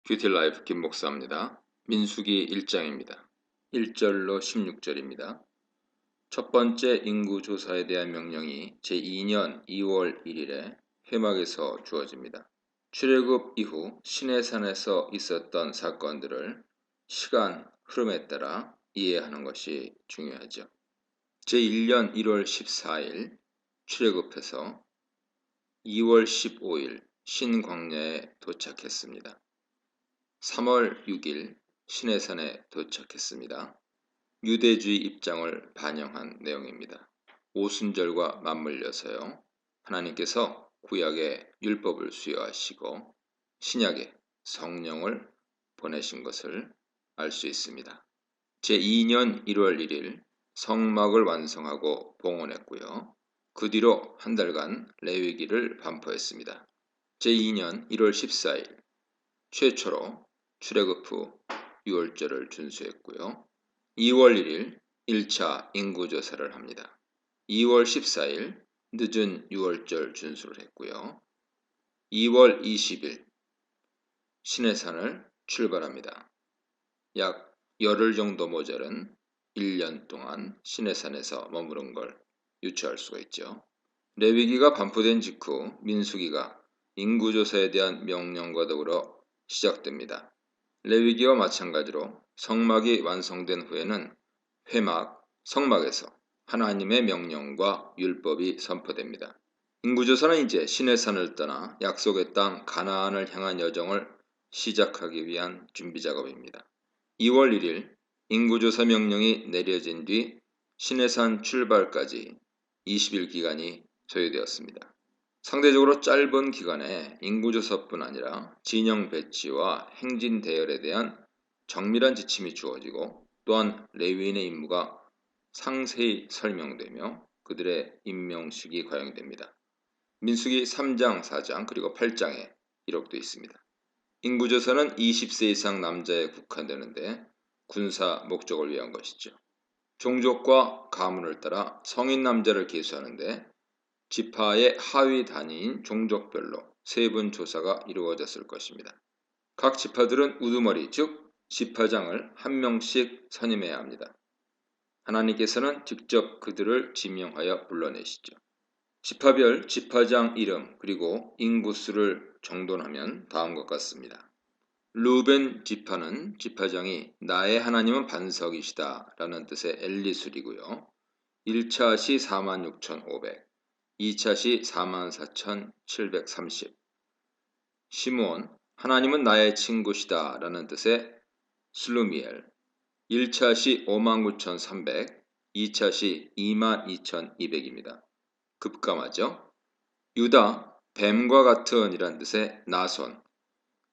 큐티라이프 김목사입니다. 민수기 1장입니다. 1절로 16절입니다. 첫 번째 인구조사에 대한 명령이 제2년 2월 1일에 회막에서 주어집니다. 출애굽 이후 시내산에서 있었던 사건들을 시간 흐름에 따라 이해하는 것이 중요하죠. 제1년 1월 14일 출애굽해서 2월 15일 신광야에 도착했습니다. 3월 6일 시내산에 도착했습니다. 유대주의 입장을 반영한 내용입니다. 오순절과 맞물려서요. 하나님께서 구약의 율법을 수여하시고 신약의 성령을 보내신 것을 알 수 있습니다. 제2년 1월 1일 성막을 완성하고 봉헌했고요. 그 뒤로 한 달간 레위기를 반포했습니다. 제2년 1월 14일 최초로 출애굽 후 6월절을 준수했고요. 2월 1일 1차 인구조사를 합니다. 2월 14일 늦은 6월절 준수를 했고요. 2월 20일 시내산을 출발합니다. 약 열흘 정도 모자른 1년 동안 시내산에서 머무른 걸 유추할 수가 있죠. 레위기가 반포된 직후 민수기가 인구조사에 대한 명령과 더불어 시작됩니다. 레위기와 마찬가지로 성막이 완성된 후에는 회막, 성막에서 하나님의 명령과 율법이 선포됩니다. 인구조사는 이제 시내산을 떠나 약속의 땅 가나안을 향한 여정을 시작하기 위한 준비 작업입니다. 2월 1일 인구조사 명령이 내려진 뒤 시내산 출발까지 20일 기간이 소요되었습니다. 상대적으로 짧은 기간에 인구조사뿐 아니라 진영 배치와 행진 대열에 대한 정밀한 지침이 주어지고 또한 레위인의 임무가 상세히 설명되며 그들의 임명식이 거행됩니다. 민수기 3장, 4장 그리고 8장에 기록되어 있습니다. 인구조사는 20세 이상 남자에 국한되는데 군사 목적을 위한 것이죠. 종족과 가문을 따라 성인 남자를 계수하는데 지파의 하위 단위인 종족별로 세분 조사가 이루어졌을 것입니다. 각 지파들은 우두머리 즉 지파장을 한 명씩 선임해야 합니다. 하나님께서는 직접 그들을 지명하여 불러내시죠. 지파별 지파장 이름 그리고 인구수를 정돈하면 다음과 같습니다. 루벤 지파는 지파장이 나의 하나님은 반석이시다 라는 뜻의 엘리술이고요. 1차 시 46,500 2차 시 44,730 시므온 하나님은 나의 친구시다 라는 뜻의 슬루미엘 1차 시 59,300 2차 시 22,200입니다. 급감하죠. 유다 뱀과 같은 이란 뜻의 나손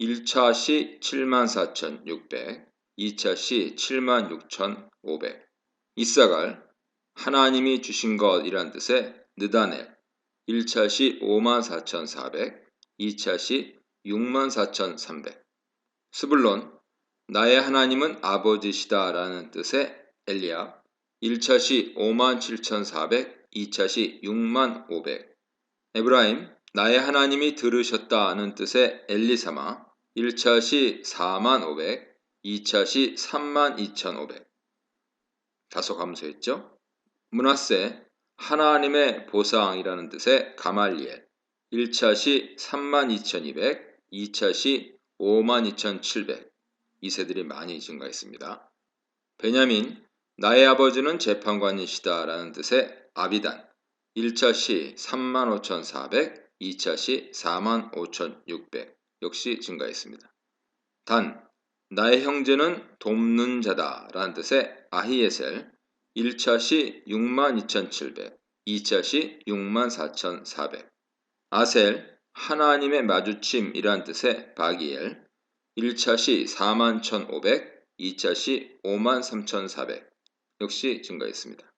1차 시 74,600 2차 시 76,500 이사갈 하나님이 주신 것 이란 뜻의 느다넬 1차 시 54,400 2차 시 64,300 스불론 나의 하나님은 아버지시다 라는 뜻의 엘리압 1차 시 57,400 2차 시 65,500 에브라임 나의 하나님이 들으셨다는 뜻의 엘리사마 1차 시 45,500 2차 시 32,500 다소 감소했죠? 므낫세 하나님의 보상이라는 뜻의 가말리엘 1차 시 32,200 2차 시 52,700 이세들이 많이 증가했습니다. 베냐민 나의 아버지는 재판관이시다 라는 뜻의 아비단 1차 시 35,400 2차 시 45,600 역시 증가했습니다. 단 나의 형제는 돕는 자다 라는 뜻의 아히에셀 1차 시 62,700 2차 시 64,400 아셀 하나님의 마주침이란 뜻의 바기엘 1차 시 41,500 2차 시 53,400 역시 증가했습니다.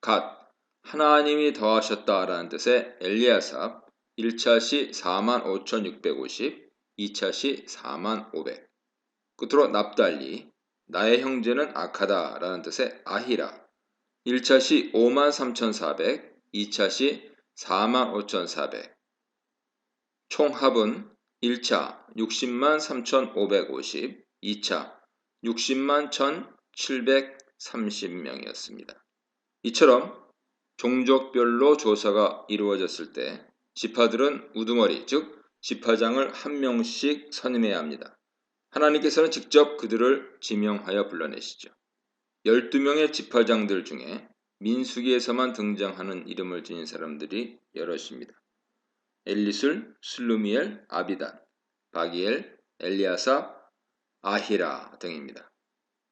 갓 하나님이 더하셨다 라는 뜻의 엘리아삽 1차 시 45,650 2차 시 44,500 끝으로 납달리 나의 형제는 악하다 라는 뜻의 아히라 1차 시 53,400 2차 시 45,400 총 합은 1차 60만 3,550, 2차 60만 1,730명이었습니다. 이처럼 종족별로 조사가 이루어졌을 때 지파들은 우두머리, 즉 지파장을 한 명씩 선임해야 합니다. 하나님께서는 직접 그들을 지명하여 불러내시죠. 12명의 지파장들 중에 민수기에서만 등장하는 이름을 지닌 사람들이 여럿입니다. 엘리술, 슬루미엘, 아비단, 바기엘, 엘리아삽, 아히라 등입니다.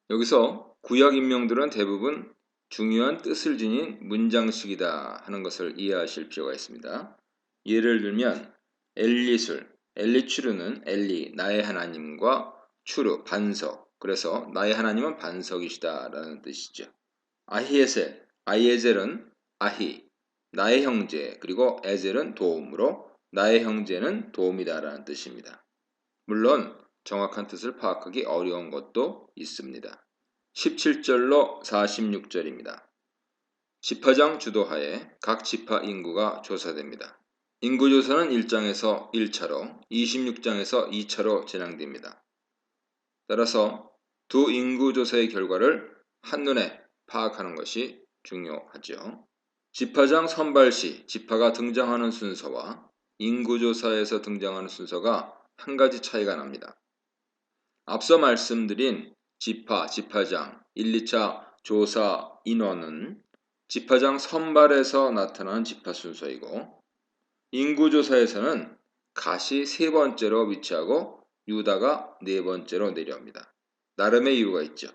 여기서 구약 인명들은 대부분 중요한 뜻을 지닌 문장식이다 하는 것을 이해하실 필요가 있습니다. 예를 들면 엘리술, 엘리추르는 엘리, 나의 하나님과 추르, 반석, 그래서 나의 하나님은 반석이시다 라는 뜻이죠. 아히에셀, 아이에젤은 아히, 나의 형제, 그리고 에젤은 도움으로 나의 형제는 도움이다 라는 뜻입니다. 물론 정확한 뜻을 파악하기 어려운 것도 있습니다. 17절로 46절입니다. 지파장 주도하에 각 지파 인구가 조사됩니다. 인구조사는 1장에서 1차로, 26장에서 2차로 진행됩니다. 따라서 두 인구조사의 결과를 한눈에 파악하는 것이 중요하죠. 지파장 선발 시 지파가 등장하는 순서와 인구조사에서 등장하는 순서가 한 가지 차이가 납니다. 앞서 말씀드린 지파, 지파장, 1, 2차 조사 인원은 지파장 선발에서 나타나는 지파 순서이고 인구조사에서는 갓이 세 번째로 위치하고 유다가 네 번째로 내려옵니다. 나름의 이유가 있죠.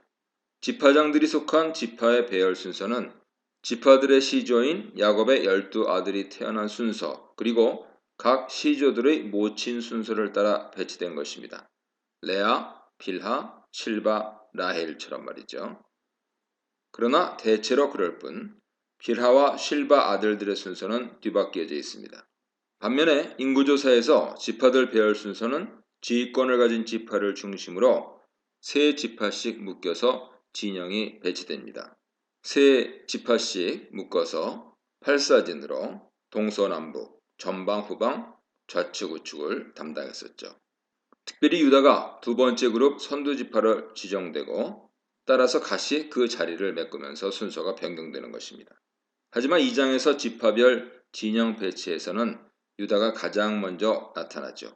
지파장들이 속한 지파의 배열 순서는 지파들의 시조인 야곱의 12아들이 태어난 순서 그리고 각 시조들의 모친 순서를 따라 배치된 것입니다. 레아, 빌하, 실바, 라헬처럼 말이죠. 그러나 대체로 그럴 뿐 빌하와 실바 아들들의 순서는 뒤바뀌어져 있습니다. 반면에 인구조사에서 지파들 배열 순서는 지휘권을 가진 지파를 중심으로 세 지파씩 묶여서 진영이 배치됩니다. 세 지파씩 묶어서 8사진으로 동서남북, 전방, 후방, 좌측, 우측을 담당했었죠. 특별히 유다가 두 번째 그룹 선두지파를 지정되고 따라서 갓이 그 자리를 메꾸면서 순서가 변경되는 것입니다. 하지만 2장에서 지파별 진영 배치에서는 유다가 가장 먼저 나타나죠.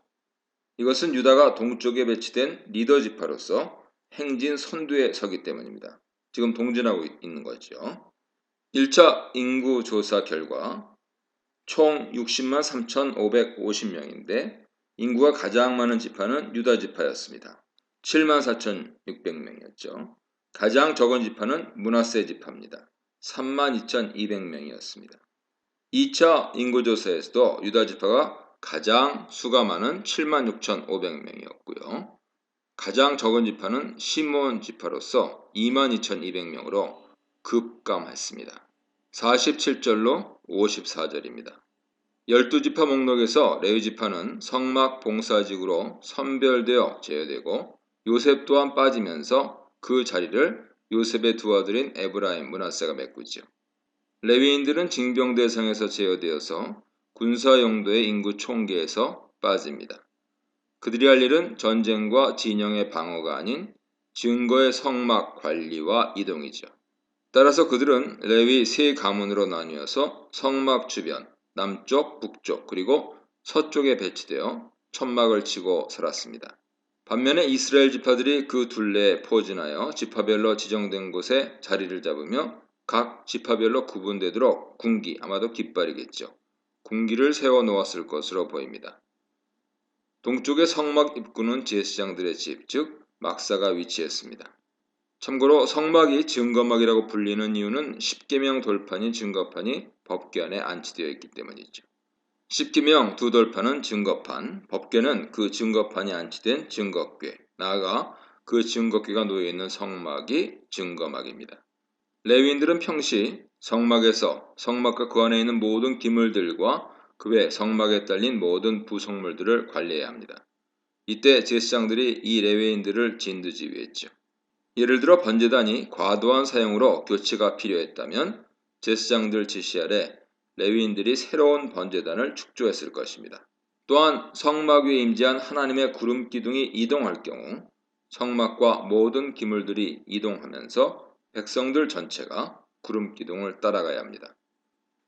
이것은 유다가 동쪽에 배치된 리더 지파로서 행진 선두에 서기 때문입니다. 지금 동진하고 있는 거죠. 1차 인구조사 결과 총 60만 3,550명인데 인구가 가장 많은 지파는 유다 지파였습니다. 7만 4,600명이었죠. 가장 적은 지파는 므낫세 지파입니다. 3만 2,200명이었습니다. 2차 인구조사에서도 유다 지파가 가장 수가 많은 7만 6,500명이었고요. 가장 적은 지파는 시몬 지파로서 2만 2,200명으로 급감했습니다. 47절로 54절입니다. 12지파 목록에서 레위지파는 성막 봉사직으로 선별되어 제외되고 요셉 또한 빠지면서 그 자리를 요셉의 두 아들인 에브라임, 므낫세가 메꾸죠. 레위인들은 징병 대상에서 제어되어서 군사 용도의 인구 총계에서 빠집니다. 그들이 할 일은 전쟁과 진영의 방어가 아닌 증거의 성막 관리와 이동이죠. 따라서 그들은 레위 세 가문으로 나뉘어서 성막 주변, 남쪽, 북쪽, 그리고 서쪽에 배치되어 천막을 치고 살았습니다. 반면에 이스라엘 지파들이 그 둘레에 포진하여 지파별로 지정된 곳에 자리를 잡으며 각 지파별로 구분되도록 군기, 아마도 깃발이겠죠. 군기를 세워 놓았을 것으로 보입니다. 동쪽의 성막 입구는 제사장들의 집, 즉 막사가 위치했습니다. 참고로 성막이 증거막이라고 불리는 이유는 십계명 돌판인 증거판이 법궤 안에 안치되어 있기 때문이죠. 십계명 두 돌판은 증거판, 법궤는 그 증거판이 안치된 증거궤, 나아가 그 증거궤가 놓여있는 성막이 증거막입니다. 레위인들은 평시 성막에서 성막과 그 안에 있는 모든 기물들과 그 외 성막에 딸린 모든 부속물들을 관리해야 합니다. 이때 제사장들이 이 레위인들을 진두지휘했죠. 예를 들어 번제단이 과도한 사용으로 교체가 필요했다면 제사장들 지시 아래 레위인들이 새로운 번제단을 축조했을 것입니다. 또한 성막 위에 임재한 하나님의 구름 기둥이 이동할 경우 성막과 모든 기물들이 이동하면서 백성들 전체가 구름 기둥을 따라가야 합니다.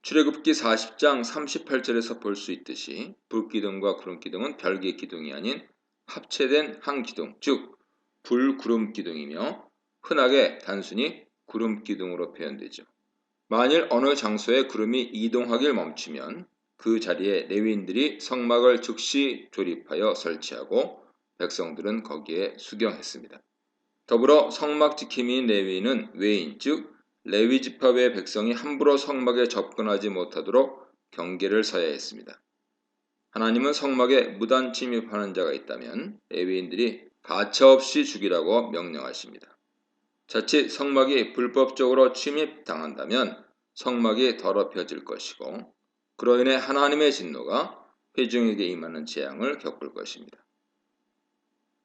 출애굽기 40장 38절에서 볼 수 있듯이 불기둥과 구름기둥은 별개 기둥이 아닌 합체된 한 기둥, 즉 불구름기둥이며 흔하게 단순히 구름기둥으로 표현되죠. 만일 어느 장소에 구름이 이동하길 멈추면 그 자리에 레위인들이 성막을 즉시 조립하여 설치하고 백성들은 거기에 수경했습니다. 더불어 성막 지킴이인 레위인은 외인, 즉 레위 지파 외 백성이 함부로 성막에 접근하지 못하도록 경계를 서야 했습니다. 하나님은 성막에 무단 침입하는 자가 있다면 레위인들이 가차없이 죽이라고 명령하십니다. 자칫 성막이 불법적으로 침입당한다면 성막이 더럽혀질 것이고 그로 인해 하나님의 진노가 회중에게 임하는 재앙을 겪을 것입니다.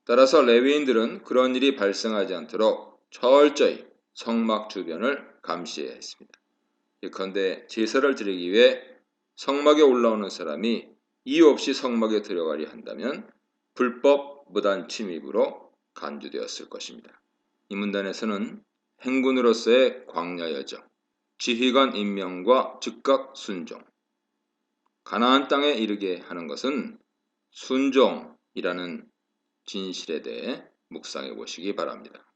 따라서 레위인들은 그런 일이 발생하지 않도록 철저히 성막 주변을 감시해야 했습니다. 예컨대 제사를 드리기 위해 성막에 올라오는 사람이 이유 없이 성막에 들어가려 한다면 불법 무단 침입으로 간주되었을 것입니다. 이 문단에서는 행군으로서의 광야 여정, 지휘관 임명과 즉각 순종, 가나안 땅에 이르게 하는 것은 순종이라는 진실에 대해 묵상해 보시기 바랍니다.